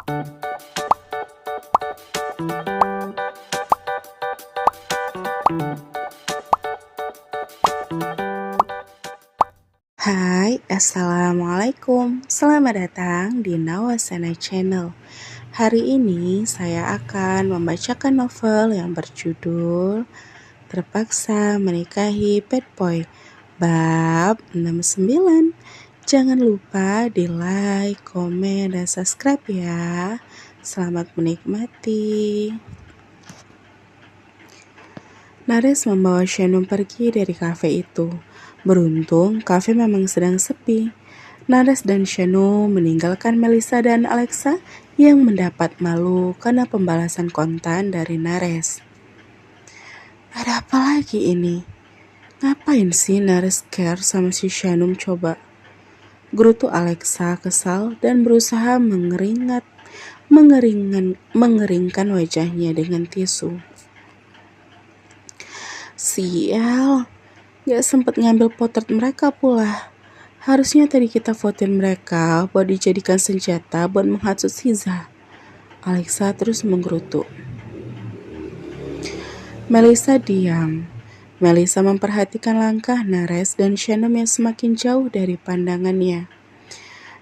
Hai, Assalamualaikum. Selamat datang di Nawasana Channel. Hari ini saya akan membacakan novel yang berjudul Terpaksa Menikahi Bad Boy bab 69. Jangan lupa di like, komen, dan subscribe ya. Selamat menikmati. Nares membawa Shanum pergi dari kafe itu. Beruntung, kafe memang sedang sepi. Nares dan Shanum meninggalkan Melissa dan Alexa yang mendapat malu karena pembalasan kontan dari Nares. Ada apa lagi ini? Ngapain sih Nares care sama si Shanum coba? Gerutu Alexa kesal dan berusaha mengeringkan wajahnya dengan tisu. Sial, gak sempet ngambil potret mereka pula. Harusnya tadi kita votin mereka buat dijadikan senjata buat menghasut Siza. Alexa terus menggerutu. Melissa diam. Melissa memperhatikan langkah Nares dan Shanum yang semakin jauh dari pandangannya.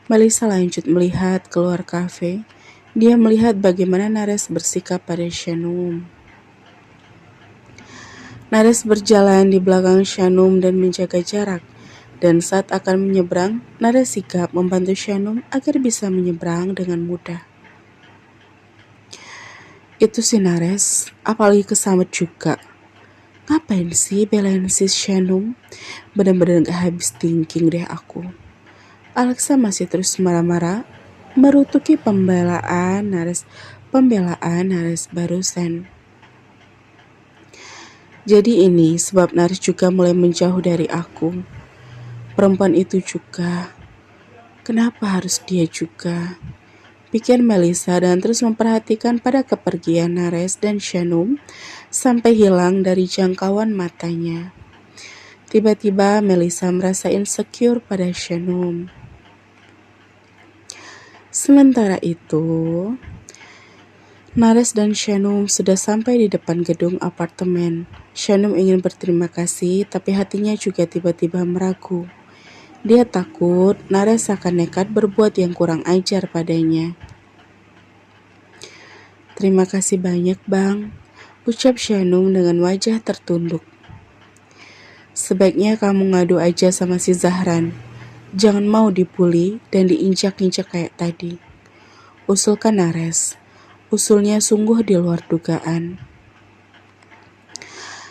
Melissa lanjut melihat keluar kafe. Dia melihat bagaimana Nares bersikap pada Shanum. Nares berjalan di belakang Shanum dan menjaga jarak. Dan saat akan menyeberang, Nares sigap membantu Shanum agar bisa menyeberang dengan mudah. Itu si Nares, apalagi kesambet juga. Ngapain sih belain si Shanum? Bener-bener gak habis thinking deh aku. Alexa masih terus marah-marah, merutuki pembelaan Nares barusan. Jadi ini sebab Nares juga mulai menjauh dari aku. Perempuan itu juga. Kenapa harus dia juga? Pikir Melissa dan terus memperhatikan pada kepergian Nares dan Shanum sampai hilang dari jangkauan matanya. Tiba-tiba Melissa merasa insecure pada Shanum. Sementara itu, Nares dan Shanum sudah sampai di depan gedung apartemen. Shanum ingin berterima kasih, tapi hatinya juga tiba-tiba meragu. Dia takut Nares akan nekat berbuat yang kurang ajar padanya. Terima kasih banyak, Bang, ucap Shanum dengan wajah tertunduk. Sebaiknya kamu ngadu aja sama si Zahran. Jangan mau dibully dan diinjak-injak kayak tadi, usulkan Nares. Usulnya sungguh di luar dugaan.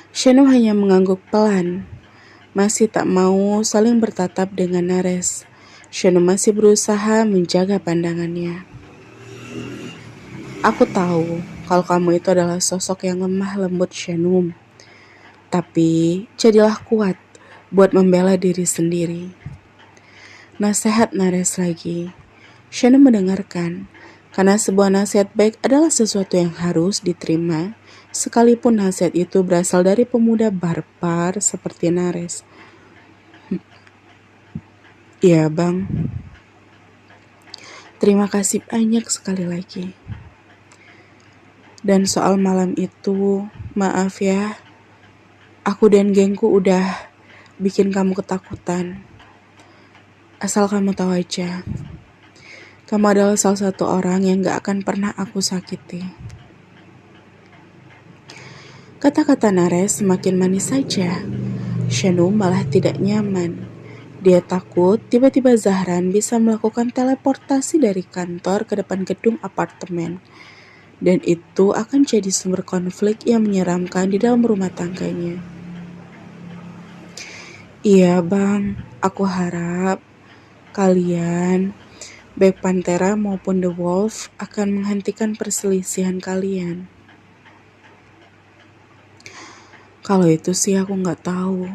Shanum hanya mengangguk pelan, masih tak mau saling bertatap dengan Nares. Shanum masih berusaha menjaga pandangannya. Aku tahu kalau kamu itu adalah sosok yang lemah lembut, Shanum. Tapi jadilah kuat buat membela diri sendiri. Nasihat Nares lagi. Shanum mendengarkan. Karena sebuah nasihat baik adalah sesuatu yang harus diterima, sekalipun nasihat itu berasal dari pemuda barbar seperti Nares. Iya, Bang. Terima kasih banyak sekali lagi. Dan soal malam itu, maaf ya, aku dan gengku udah bikin kamu ketakutan. Asal kamu tahu aja, kamu adalah salah satu orang yang gak akan pernah aku sakiti. Kata-kata Nares semakin manis saja. Shanum malah tidak nyaman. Dia takut tiba-tiba Zahran bisa melakukan teleportasi dari kantor ke depan gedung apartemen. Dan itu akan jadi sumber konflik yang menyeramkan di dalam rumah tangganya. Iya, Bang, aku harap kalian, baik Pantera maupun The Wolf, akan menghentikan perselisihan kalian. Kalau itu sih aku nggak tahu.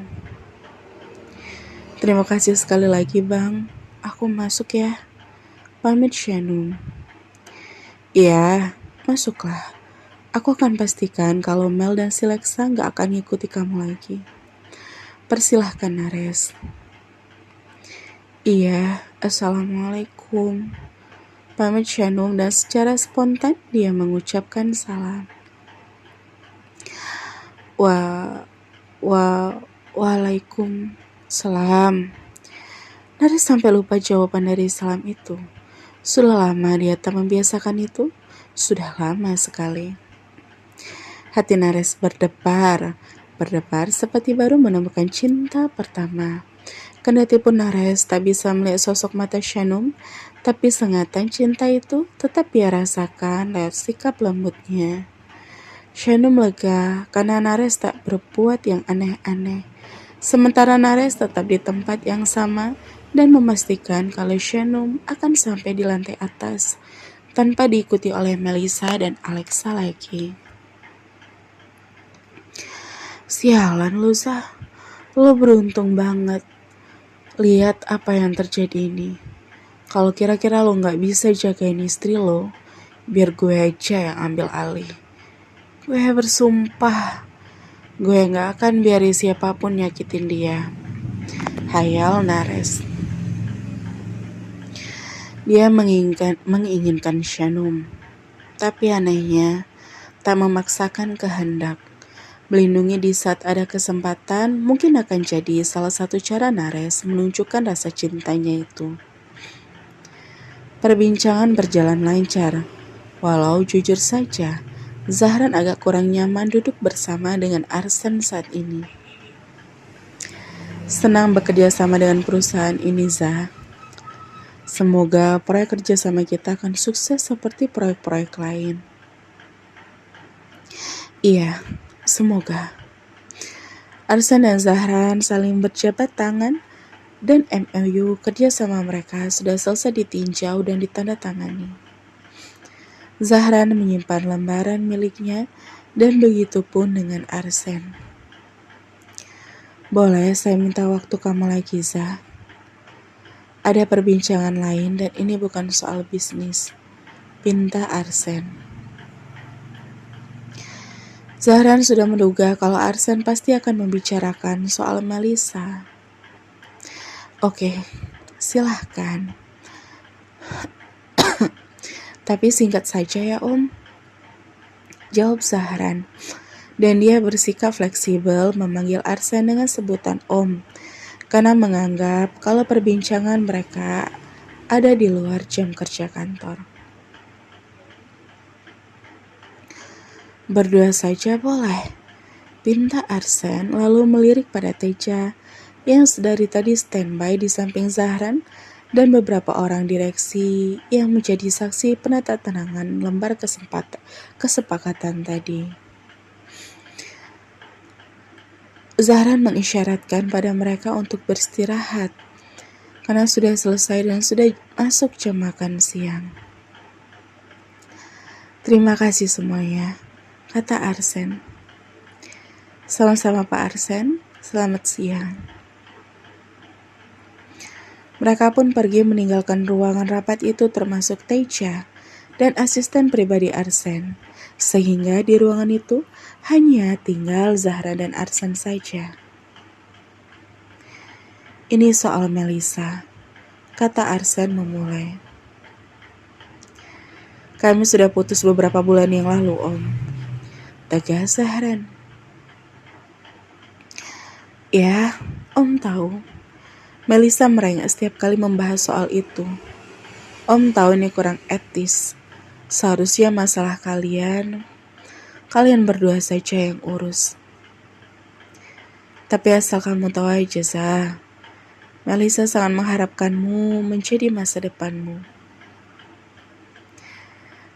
Terima kasih sekali lagi, Bang. Aku masuk ya. Pamit, Shanum. Iya, masuklah. Aku akan pastikan kalau Mel dan si Lexa nggak akan ngikuti kamu lagi. Persilahkan, Nares. Iya, Assalamualaikum. pamit Shanum dan secara spontan dia mengucapkan salam. Waalaikumsalam. Nares sampai lupa jawaban dari salam itu. Sudah lama dia tak membiasakan itu. Sudah lama sekali. Hati Nares berdebar seperti baru menemukan cinta pertama. Kendati pun Nares tak bisa melihat sosok mata Shanum, tapi sengatan cinta itu tetap ia rasakan lewat sikap lembutnya. Shanum lega karena Nares tak berbuat yang aneh-aneh. Sementara Nares tetap di tempat yang sama dan memastikan kalau Shanum akan sampai di lantai atas tanpa diikuti oleh Melissa dan Alexa lagi. Sialan lu, Zah. Lu beruntung banget. Lihat apa yang terjadi ini. Kalau kira-kira lo gak bisa jagain istri lo, biar gue aja yang ambil alih. Gue bersumpah, gue gak akan biarin siapapun nyakitin dia. Hayal Nares. Dia menginginkan Shanum, tapi anehnya tak memaksakan kehendak. Melindungi di saat ada kesempatan mungkin akan jadi salah satu cara Nares menunjukkan rasa cintanya itu. Perbincangan berjalan lancar, walau jujur saja, Zahran agak kurang nyaman duduk bersama dengan Arsen saat ini. Senang bekerja sama dengan perusahaan ini, Zah. Semoga proyek kerjasama kita akan sukses seperti proyek-proyek lain. Iya, semoga. Arsen dan Zahran saling berjabat tangan dan MOU kerjasama mereka sudah selesai ditinjau dan ditandatangani. Zahran menyimpan lembaran miliknya dan begitu pun dengan Arsen. Boleh saya minta waktu kamu lagi, Zah? Ada perbincangan lain dan ini bukan soal bisnis, pinta Arsen. Zahran sudah menduga kalau Arsen pasti akan membicarakan soal Melissa. Oke, silahkan. Tapi singkat saja ya, Om. Jawab Zahran. Dan dia bersikap fleksibel memanggil Arsen dengan sebutan Om, karena menganggap kalau perbincangan mereka ada di luar jam kerja kantor. Berdua saja boleh, pinta Arsen lalu melirik pada Teja yang sedari tadi standby di samping Zahran dan beberapa orang direksi yang menjadi saksi penandatanganan lembar kesepakatan tadi. Zahran mengisyaratkan pada mereka untuk beristirahat karena sudah selesai dan sudah masuk jam makan siang. Terima kasih semuanya, kata Arsen. Sama-sama Pak Arsen, selamat siang. Mereka pun pergi meninggalkan ruangan rapat itu termasuk Teja dan asisten pribadi Arsen, sehingga di ruangan itu hanya tinggal Zahra dan Arsen saja. Ini soal Melissa, kata Arsen memulai. Kami sudah putus beberapa bulan yang lalu, Om, tegas Zahran. Ya, Om tahu. Melissa merengek setiap kali membahas soal itu. Om tahu ini kurang etis. Seharusnya masalah kalian berdua saja yang urus. Tapi asal kamu tahu aja, Zah, Melissa sangat mengharapkanmu menjadi masa depanmu.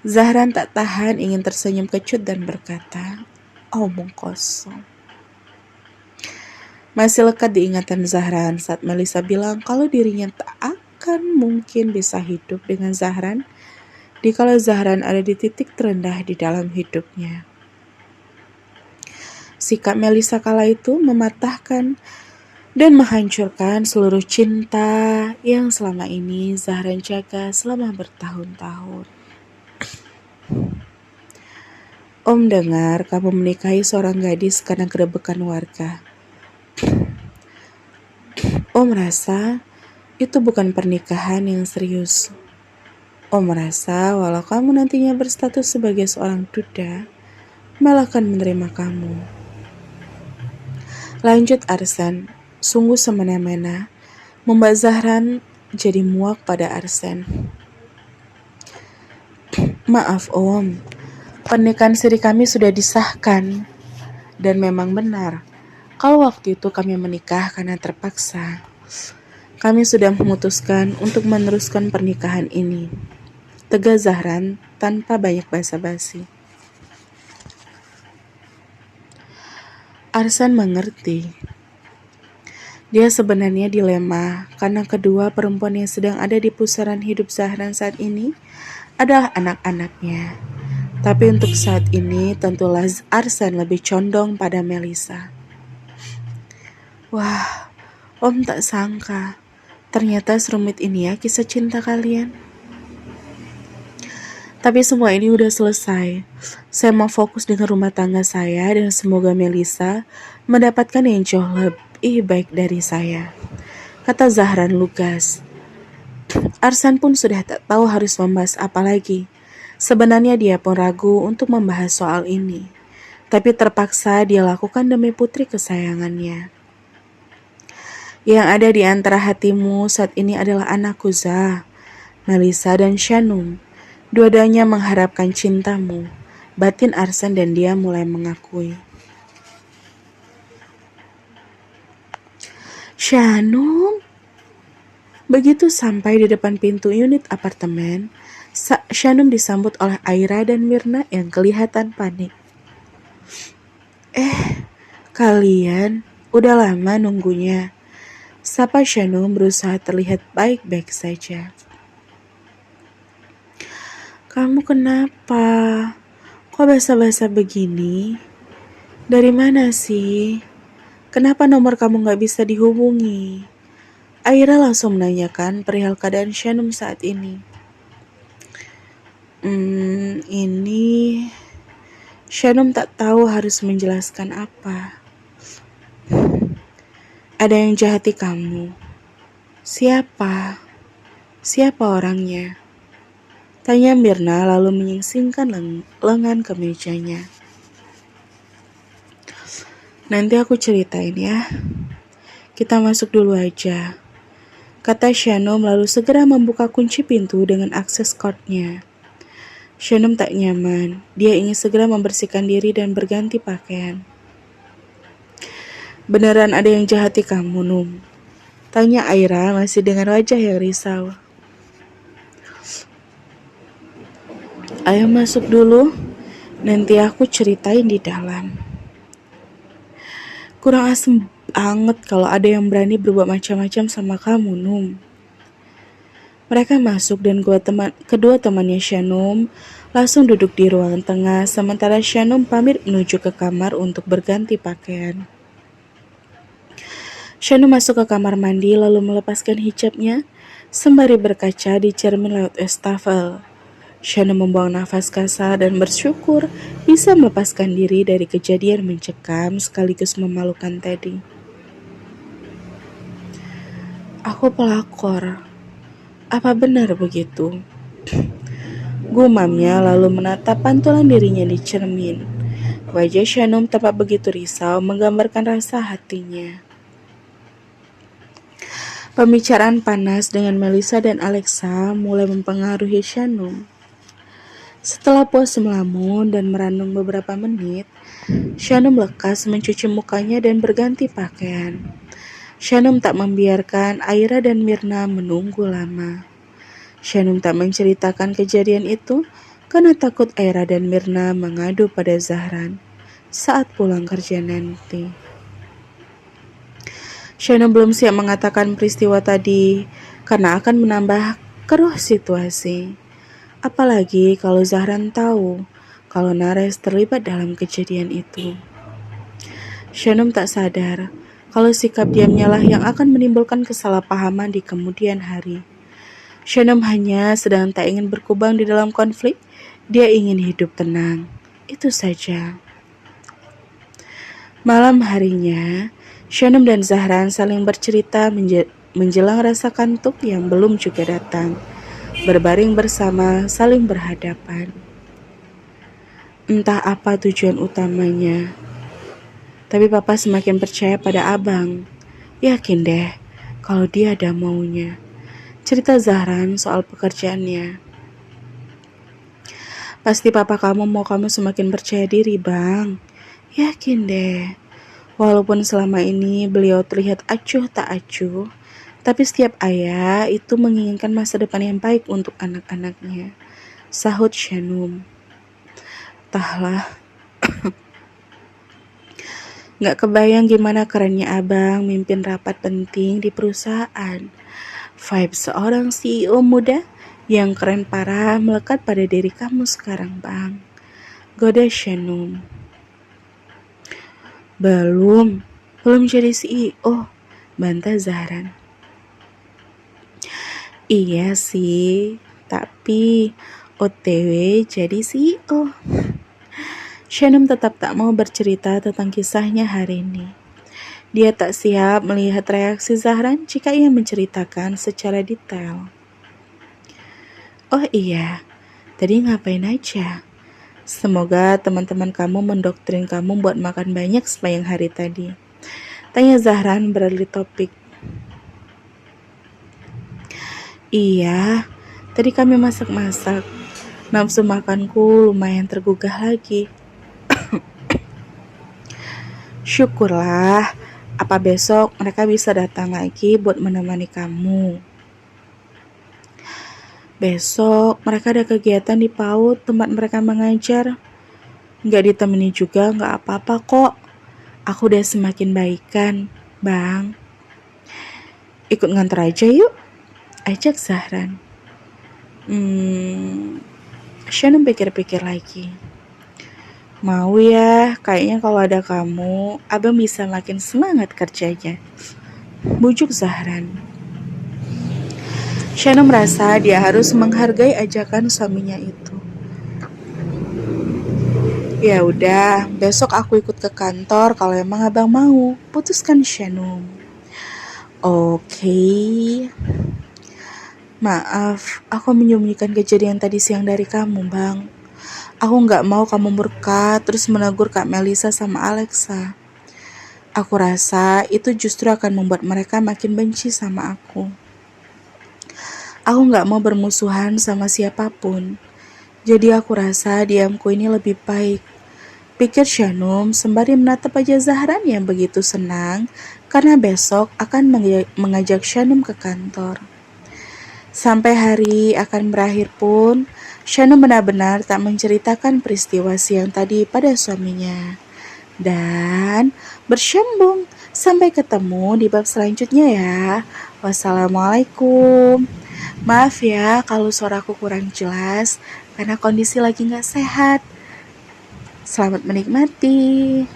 Zahran tak tahan ingin tersenyum kecut dan berkata, omong kosong. Masih lekat diingatan Zahran saat Melissa bilang kalau dirinya tak akan mungkin bisa hidup dengan Zahran dikala Zahran ada di titik terendah di dalam hidupnya. Sikap Melissa kala itu mematahkan dan menghancurkan seluruh cinta yang selama ini Zahran jaga selama bertahun-tahun. Om dengar kamu menikahi seorang gadis karena kerebekan warga. Om rasa itu bukan pernikahan yang serius. Om merasa walau kamu nantinya berstatus sebagai seorang duda, malah akan menerima kamu. Lanjut Arsen, sungguh semena-mena, membuat Zahran jadi muak pada Arsen. Maaf Om, pernikahan siri kami sudah disahkan. Dan memang benar, kalau waktu itu kami menikah karena terpaksa, kami sudah memutuskan untuk meneruskan pernikahan ini. Tegas Zahran tanpa banyak basa-basi. Arsen mengerti. Dia sebenarnya dilema karena kedua perempuan yang sedang ada di pusaran hidup Zahran saat ini adalah anak-anaknya. Tapi untuk saat ini tentulah Arsen lebih condong pada Melisa. Wah, Om tak sangka. Ternyata serumit ini ya kisah cinta kalian. Tapi semua ini udah selesai. Saya mau fokus dengan rumah tangga saya dan semoga Melisa mendapatkan yang jauh lebih baik dari saya. Kata Zahran lugas. Arsen pun sudah tak tahu harus membahas apa lagi. Sebenarnya dia pun ragu untuk membahas soal ini. Tapi terpaksa dia lakukan demi putri kesayangannya. Yang ada di antara hatimu saat ini adalah anakku Zah, Melisa dan Shanum. Dua-duanya mengharapkan cintamu. Batin Arsen dan dia mulai mengakui. Shanum. Begitu sampai di depan pintu unit apartemen, Shanum disambut oleh Aira dan Mirna yang kelihatan panik. Kalian udah lama nunggunya. Sapa Shanum berusaha terlihat baik-baik saja. Kamu kenapa? Kok basa-basa begini? Dari mana sih? Kenapa nomor kamu gak bisa dihubungi? Aira langsung menanyakan perihal keadaan Shanum saat ini. Ini... Shanum tak tahu harus menjelaskan apa. Ada yang jahati kamu. Siapa? Siapa orangnya? Tanya Mirna lalu menyingsingkan lengan kemejanya. Nanti aku ceritain ya. Kita masuk dulu aja. Kata Shanum lalu segera membuka kunci pintu dengan akses kodnya. Shanum tak nyaman. Dia ingin segera membersihkan diri dan berganti pakaian. Beneran ada yang jahati kamu, Num? Tanya Aira masih dengan wajah yang risau. Ayo masuk dulu, nanti aku ceritain di dalam. Kurang asem banget kalau ada yang berani berbuat macam-macam sama kamu, Num. Mereka masuk dan kedua temannya Shanum langsung duduk di ruangan tengah sementara Shanum pamit menuju ke kamar untuk berganti pakaian. Shanum masuk ke kamar mandi lalu melepaskan hijabnya sembari berkaca di cermin lewat wastafel. Shanum membuang nafas kasar dan bersyukur bisa melepaskan diri dari kejadian mencekam sekaligus memalukan tadi. Aku pelakor. Apa benar begitu? Gumamnya lalu menatap pantulan dirinya di cermin. Wajah Shanum tampak begitu risau menggambarkan rasa hatinya. Pembicaraan panas dengan Melisa dan Alexa mulai mempengaruhi Shanum. Setelah puas melamun dan merenung beberapa menit, Shanum lekas mencuci mukanya dan berganti pakaian. Shanum tak membiarkan Aira dan Mirna menunggu lama. Shanum tak menceritakan kejadian itu karena takut Aira dan Mirna mengadu pada Zahran saat pulang kerja nanti. Shanum belum siap mengatakan peristiwa tadi karena akan menambah keruh situasi. Apalagi kalau Zahran tahu kalau Nares terlibat dalam kejadian itu. Shanum tak sadar kalau sikap diamnya lah yang akan menimbulkan kesalahpahaman di kemudian hari. Shanum hanya sedang tak ingin berkubang di dalam konflik, dia ingin hidup tenang. Itu saja. Malam harinya, Shanum dan Zahran saling bercerita menjelang rasa kantuk yang belum juga datang. berbaring bersama saling berhadapan. Entah apa tujuan utamanya, tapi papa semakin percaya pada abang. Yakin deh kalau dia ada maunya. Cerita Zahran soal pekerjaannya. Pasti papa kamu mau kamu semakin percaya diri, Bang. Yakin deh. Walaupun selama ini beliau terlihat acuh tak acuh, tapi setiap ayah itu menginginkan masa depan yang baik untuk anak-anaknya. Sahut Shanum. Entahlah, gak kebayang gimana kerennya abang mimpin rapat penting di perusahaan. Vibe seorang CEO muda yang keren parah melekat pada diri kamu sekarang, Bang. Goda Shanum. Belum jadi CEO, bantah Zahran. Iya sih, tapi OTW jadi CEO. Shanum tetap tak mau bercerita tentang kisahnya hari ini. Dia tak siap melihat reaksi Zahran jika ia menceritakan secara detail. Oh iya, tadi ngapain aja? Semoga teman-teman kamu mendoktrin kamu buat makan banyak sepanjang hari tadi. Tanya Zahran beralih topik. Iya, tadi kami masak-masak. Nafsu makanku lumayan tergugah lagi. Syukurlah, apa besok mereka bisa datang lagi buat menemani kamu? Besok mereka ada kegiatan di PAUD tempat mereka mengajar. Nggak ditemani juga nggak apa-apa kok. Aku udah semakin baikan, Bang. Ikut nganter aja yuk, ajak Zahran. Shannon pikir-pikir lagi. Mau ya, kayaknya kalau ada kamu, abang bisa makin semangat kerjanya. Bujuk Zahran. Shannon merasa dia harus menghargai ajakan suaminya itu. Ya udah, besok aku ikut ke kantor kalau emang abang mau, putuskan Shannon. Oke. Maaf, aku menyembunyikan kejadian tadi siang dari kamu, Bang. Aku nggak mau kamu murka terus menegur Kak Melisa sama Alexa. Aku rasa itu justru akan membuat mereka makin benci sama aku. Aku nggak mau bermusuhan sama siapapun. Jadi aku rasa diamku ini lebih baik. Pikir Shanum sembari menatap wajah Zahran yang begitu senang karena besok akan mengajak Shanum ke kantor. Sampai hari akan berakhir pun, Shanum benar-benar tak menceritakan peristiwa siang tadi pada suaminya. Dan bersambung. Sampai ketemu di bab selanjutnya ya. Wassalamualaikum. Maaf ya kalau suaraku kurang jelas karena kondisi lagi gak sehat. Selamat menikmati.